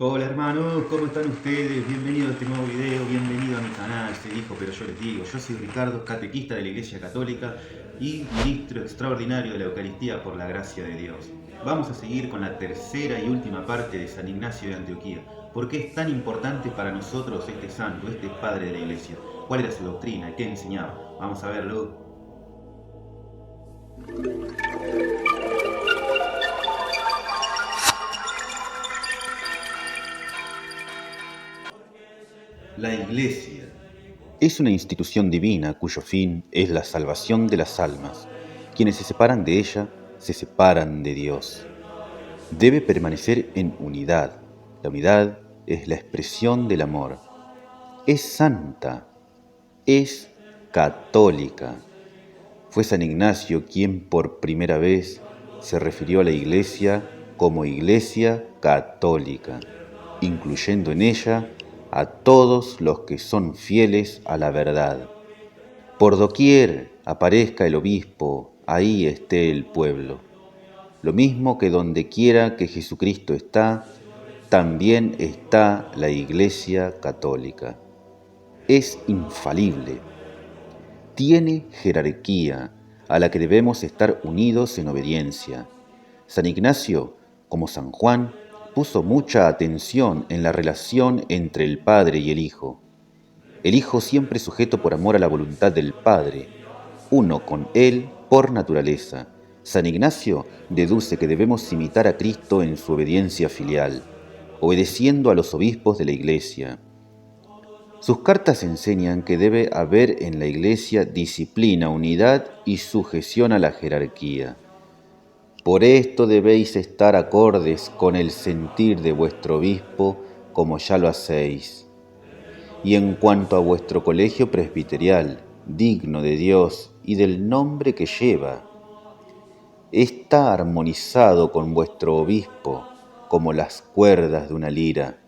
Hola hermanos, ¿cómo están ustedes? Bienvenido a este nuevo video, bienvenido a mi canal, se dijo pero yo les digo, yo soy Ricardo, catequista de la Iglesia Católica y ministro extraordinario de la Eucaristía por la gracia de Dios. Vamos a seguir con la tercera y última parte de San Ignacio de Antioquía. ¿Por qué es tan importante para nosotros este santo, este padre de la Iglesia? ¿Cuál era su doctrina? ¿Qué enseñaba? Vamos a verlo. La Iglesia es una institución divina cuyo fin es la salvación de las almas. Quienes se separan de ella, se separan de Dios. Debe permanecer en unidad. La unidad es la expresión del amor. Es santa, es católica. Fue San Ignacio quien por primera vez se refirió a la Iglesia como Iglesia católica, incluyendo en ella a todos los que son fieles a la verdad. Por doquier aparezca el obispo, ahí esté el pueblo. Lo mismo que donde quiera que Jesucristo está, también está la Iglesia católica. Es infalible. Tiene jerarquía a la que debemos estar unidos en obediencia. San Ignacio, como San Juan, puso mucha atención en la relación entre el Padre y el Hijo. El Hijo siempre sujeto por amor a la voluntad del Padre, uno con Él por naturaleza. San Ignacio deduce que debemos imitar a Cristo en su obediencia filial, obedeciendo a los obispos de la Iglesia. Sus cartas enseñan que debe haber en la Iglesia disciplina, unidad y sujeción a la jerarquía. Por esto debéis estar acordes con el sentir de vuestro obispo, como ya lo hacéis. Y en cuanto a vuestro colegio presbiterial, digno de Dios y del nombre que lleva, está armonizado con vuestro obispo, como las cuerdas de una lira.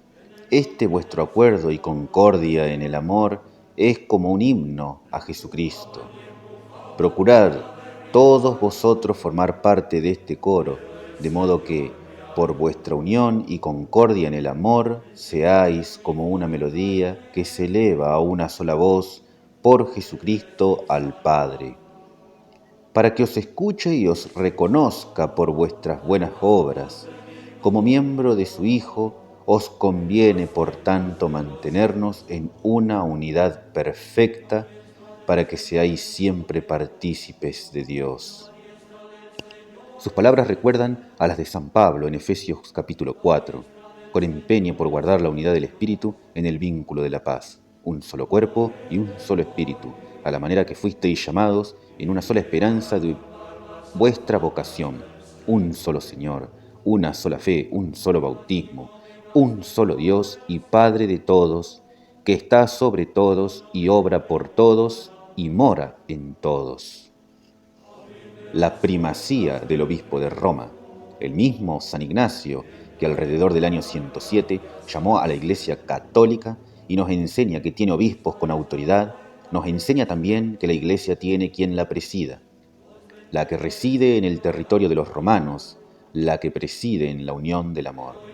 Este vuestro acuerdo y concordia en el amor es como un himno a Jesucristo. Procurad todos vosotros formar parte de este coro, de modo que, por vuestra unión y concordia en el amor, seáis como una melodía que se eleva a una sola voz por Jesucristo al Padre, para que os escuche y os reconozca por vuestras buenas obras. Como miembro de su Hijo, os conviene, por tanto, mantenernos en una unidad perfecta para que seáis siempre partícipes de Dios. Sus palabras recuerdan a las de San Pablo en Efesios capítulo 4, con empeño por guardar la unidad del Espíritu en el vínculo de la paz, un solo cuerpo y un solo Espíritu, a la manera que fuisteis llamados en una sola esperanza de vuestra vocación, un solo Señor, una sola fe, un solo bautismo, un solo Dios y Padre de todos, que está sobre todos y obra por todos y mora en todos. La primacía del obispo de Roma, el mismo San Ignacio, que alrededor del año 107 llamó a la Iglesia católica y nos enseña que tiene obispos con autoridad, nos enseña también que la Iglesia tiene quien la presida, la que reside en el territorio de los romanos, la que preside en la unión del amor.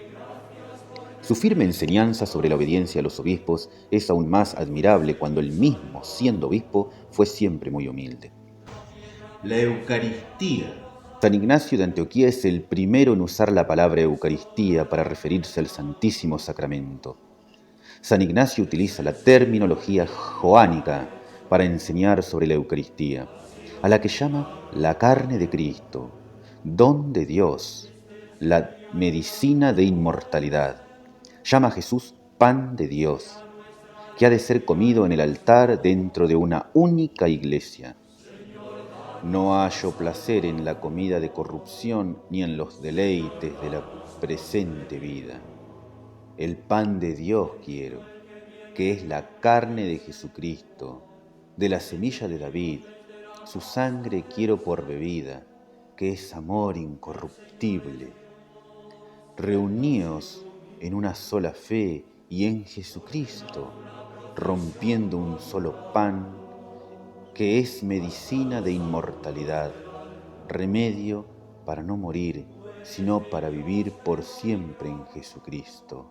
Su firme enseñanza sobre la obediencia a los obispos es aún más admirable cuando él mismo, siendo obispo, fue siempre muy humilde. La Eucaristía. San Ignacio de Antioquía es el primero en usar la palabra Eucaristía para referirse al Santísimo Sacramento. San Ignacio utiliza la terminología joánica para enseñar sobre la Eucaristía, a la que llama la carne de Cristo, don de Dios, la medicina de inmortalidad. Llama a Jesús pan de Dios, que ha de ser comido en el altar dentro de una única iglesia. No hallo placer en la comida de corrupción ni en los deleites de la presente vida. El pan de Dios quiero, que es la carne de Jesucristo, de la semilla de David. Su sangre quiero por bebida, que es amor incorruptible. Reuníos en una sola fe y en Jesucristo, rompiendo un solo pan, que es medicina de inmortalidad, remedio para no morir, sino para vivir por siempre en Jesucristo.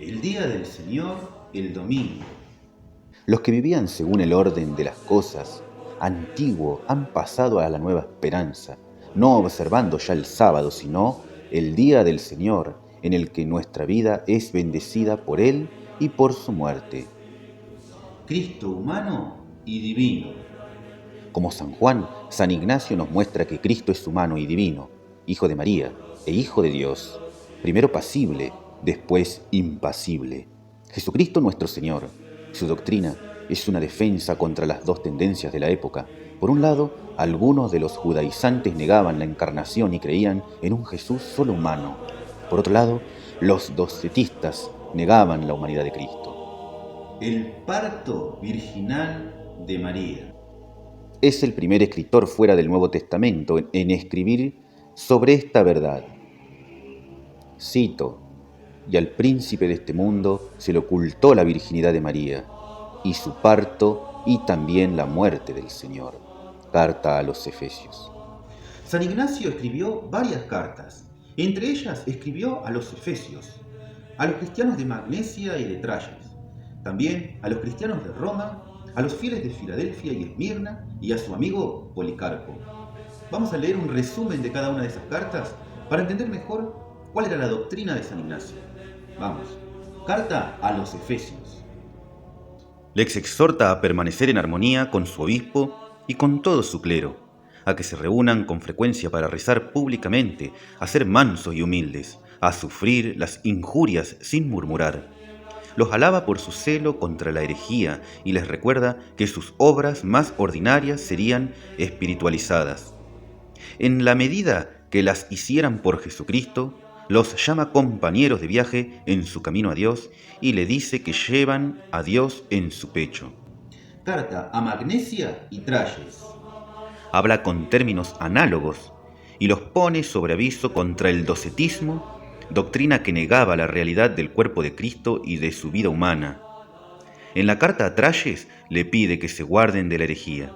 El día del Señor, el domingo. Los que vivían según el orden de las cosas antiguo han pasado a la nueva esperanza, no observando ya el sábado, sino el día del Señor, en el que nuestra vida es bendecida por Él y por su muerte. Cristo humano y divino. Como San Juan, San Ignacio nos muestra que Cristo es humano y divino, Hijo de María e Hijo de Dios, primero pasible, después impasible. Jesucristo nuestro Señor. Su doctrina es una defensa contra las dos tendencias de la época. Por un lado, algunos de los judaizantes negaban la encarnación y creían en un Jesús solo humano. Por otro lado, los docetistas negaban la humanidad de Cristo. El parto virginal de María. Es el primer escritor fuera del Nuevo Testamento en escribir sobre esta verdad. Cito: y al príncipe de este mundo se le ocultó la virginidad de María, y su parto y también la muerte del Señor. Carta a los Efesios. San Ignacio escribió varias cartas. Entre ellas escribió a los Efesios, a los cristianos de Magnesia y de Tralles, también a los cristianos de Roma, a los fieles de Filadelfia y Esmirna y a su amigo Policarpo. Vamos a leer un resumen de cada una de esas cartas para entender mejor cuál era la doctrina de San Ignacio. Vamos. Carta a los Efesios. Les exhorta a permanecer en armonía con su obispo y con todo su clero, a que se reúnan con frecuencia para rezar públicamente, a ser mansos y humildes, a sufrir las injurias sin murmurar. Los alaba por su celo contra la herejía y les recuerda que sus obras más ordinarias serían espiritualizadas. En la medida que las hicieran por Jesucristo, los llama compañeros de viaje en su camino a Dios y le dice que llevan a Dios en su pecho. Carta a Magnesia y Tralles. Habla con términos análogos y los pone sobre aviso contra el docetismo, doctrina que negaba la realidad del cuerpo de Cristo y de su vida humana. En la carta a Tralles le pide que se guarden de la herejía.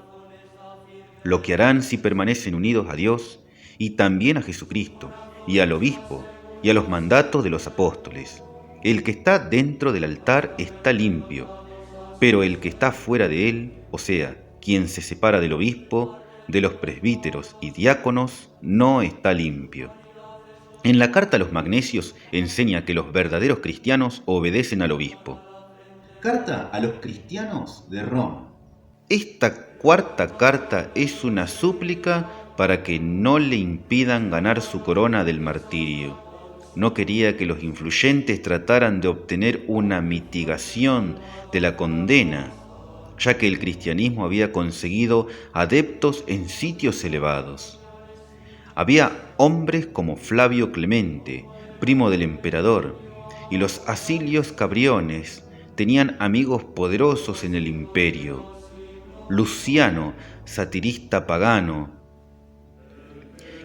Lo que harán si permanecen unidos a Dios y también a Jesucristo y al obispo y a los mandatos de los apóstoles. El que está dentro del altar está limpio, pero el que está fuera de él, o sea, quien se separa del obispo, de los presbíteros y diáconos, no está limpio. En la carta a los Magnesios enseña que los verdaderos cristianos obedecen al obispo. Carta a los cristianos de Roma. Esta cuarta carta es una súplica para que no le impidan ganar su corona del martirio. No quería que los influyentes trataran de obtener una mitigación de la condena, ya que el cristianismo había conseguido adeptos en sitios elevados. Había hombres como Flavio Clemente, primo del emperador, y los Acilios Cabriones tenían amigos poderosos en el imperio. Luciano, satirista pagano,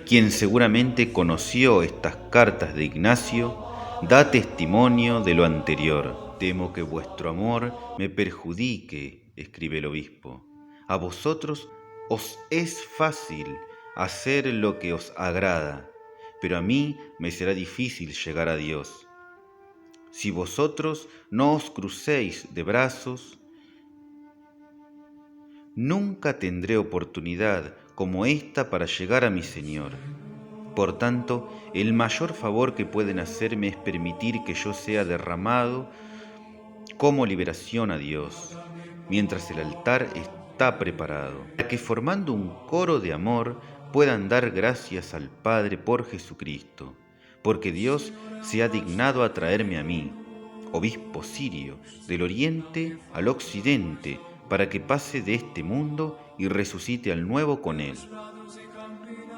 quien seguramente conoció estas cartas de Ignacio, da testimonio de lo anterior. Temo que vuestro amor me perjudique, escribe el obispo. A vosotros os es fácil hacer lo que os agrada, pero a mí me será difícil llegar a Dios. Si vosotros no os crucéis de brazos, nunca tendré oportunidad como esta para llegar a mi Señor. Por tanto, el mayor favor que pueden hacerme es permitir que yo sea derramado como liberación a Dios, mientras el altar está preparado, para que formando un coro de amor puedan dar gracias al Padre por Jesucristo, porque Dios se ha dignado a traerme a mí, obispo sirio, del oriente al occidente, para que pase de este mundo y resucite al nuevo con él.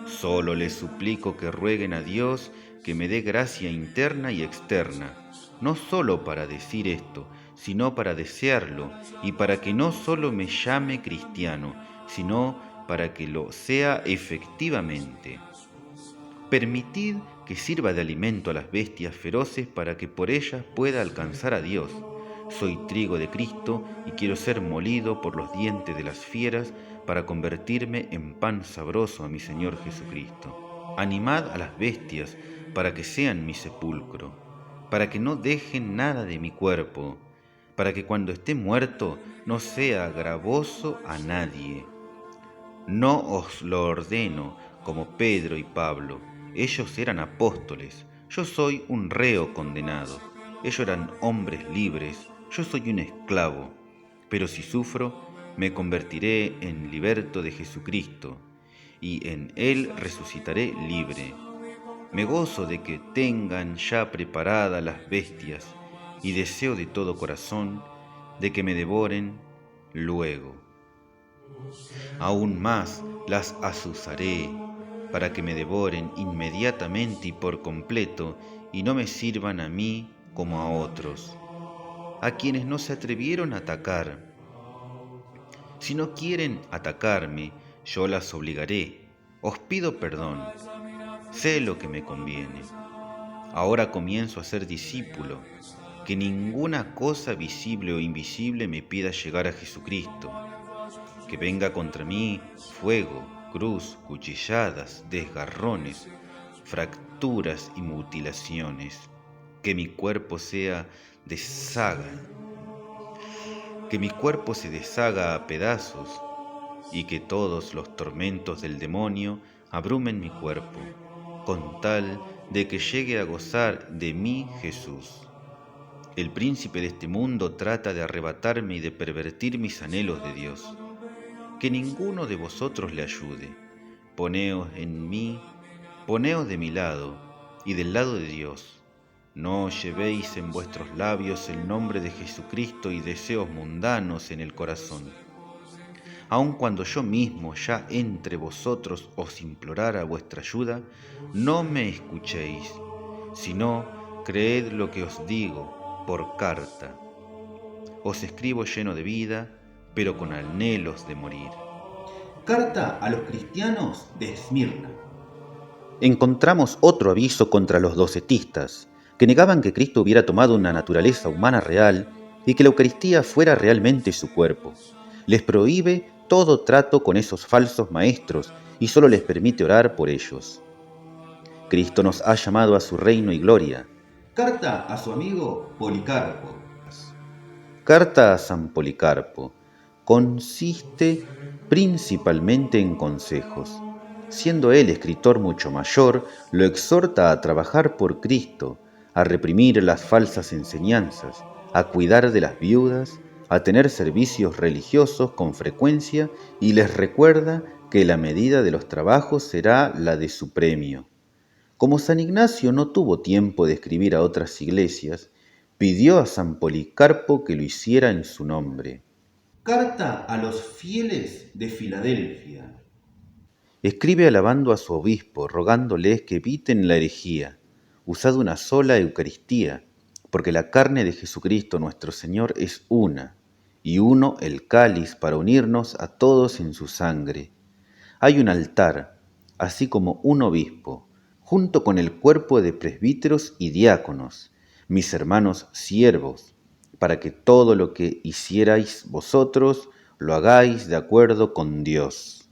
Solo les suplico que rueguen a Dios que me dé gracia interna y externa, no solo para decir esto, sino para desearlo, y para que no solo me llame cristiano, sino para que lo sea efectivamente. Permitid que sirva de alimento a las bestias feroces para que por ellas pueda alcanzar a Dios. Soy trigo de Cristo y quiero ser molido por los dientes de las fieras para convertirme en pan sabroso a mi Señor Jesucristo. Animad a las bestias para que sean mi sepulcro. para que no dejen nada de mi cuerpo, para que cuando esté muerto no sea gravoso a nadie. No os lo ordeno como Pedro y Pablo. Ellos eran apóstoles, yo soy un reo condenado. Ellos eran hombres libres, yo soy un esclavo. Pero si sufro, me convertiré en liberto de Jesucristo, y en Él resucitaré libre. Me gozo de que tengan ya preparadas las bestias, y deseo de todo corazón de que me devoren luego. Aún más las azuzaré para que me devoren inmediatamente y por completo y no me sirvan a mí como a otros, a quienes no se atrevieron a atacar. Si no quieren atacarme, yo las obligaré. Os pido perdón. Sé lo que me conviene. Ahora comienzo a ser discípulo, que ninguna cosa visible o invisible me pida llegar a Jesucristo. Que venga contra mí fuego, cruz, cuchilladas, desgarrones, fracturas y mutilaciones. Que mi cuerpo sea deshaga, que mi cuerpo se deshaga a pedazos y que todos los tormentos del demonio abrumen mi cuerpo, con tal de que llegue a gozar de mí Jesús. El príncipe de este mundo trata de arrebatarme y de pervertir mis anhelos de Dios. Que ninguno de vosotros le ayude. Poneos en mí, poneos de mi lado y del lado de Dios. No llevéis en vuestros labios el nombre de Jesucristo y deseos mundanos en el corazón. Aun cuando yo mismo ya entre vosotros os implorara vuestra ayuda, no me escuchéis, sino creed lo que os digo por carta. Os escribo lleno de vida, pero con anhelos de morir. Carta a los cristianos de Esmirna. Encontramos otro aviso contra los docetistas, que negaban que Cristo hubiera tomado una naturaleza humana real y que la Eucaristía fuera realmente su cuerpo. Les prohíbe todo trato con esos falsos maestros y solo les permite orar por ellos. Cristo nos ha llamado a su reino y gloria. Carta a su amigo Policarpo. Carta a San Policarpo consiste principalmente en consejos. Siendo él escritor mucho mayor, lo exhorta a trabajar por Cristo, a reprimir las falsas enseñanzas, a cuidar de las viudas, a tener servicios religiosos con frecuencia y les recuerda que la medida de los trabajos será la de su premio. Como San Ignacio no tuvo tiempo de escribir a otras iglesias, pidió a San Policarpo que lo hiciera en su nombre. Carta a los fieles de Filadelfia. Escribe alabando a su obispo, rogándoles que eviten la herejía, usad una sola Eucaristía, porque la carne de Jesucristo nuestro Señor es una, y uno el cáliz para unirnos a todos en su sangre. Hay un altar, así como un obispo, junto con el cuerpo de presbíteros y diáconos, mis hermanos siervos, para que todo lo que hicierais vosotros lo hagáis de acuerdo con Dios.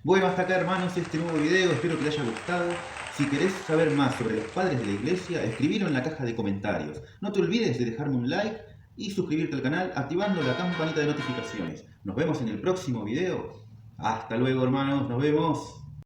Bueno, hasta acá hermanos este nuevo video, espero que les haya gustado. Si querés saber más sobre los padres de la iglesia, escribilo en la caja de comentarios. No te olvides de dejarme un like y suscribirte al canal activando la campanita de notificaciones. Nos vemos en el próximo video. Hasta luego hermanos, nos vemos.